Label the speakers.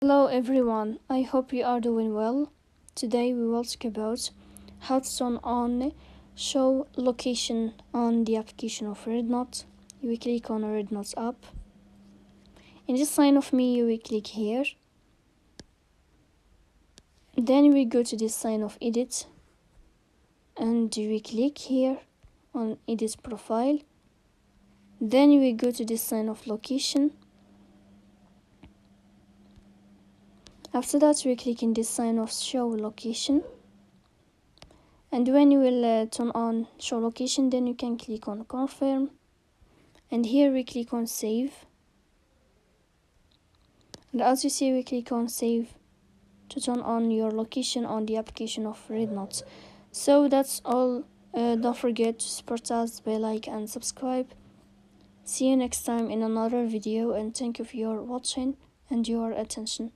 Speaker 1: Hello everyone, I hope you are doing well. Today we will talk about how to turn on show location on the application of REDnote. You will click on REDnote app. In this sign of me, you will click here. Then we go to this sign of edit and you will click here on edit profile. Then you will go to this sign of location. After that, we click in this sign of show location. And when you will turn on show location, then you can click on confirm. And here we click on save. And as you see, we click on save to turn on your location on the application of REDnote. So that's all. Don't forget to support us by like and subscribe. See you next time in another video, and thank you for your watching and your attention.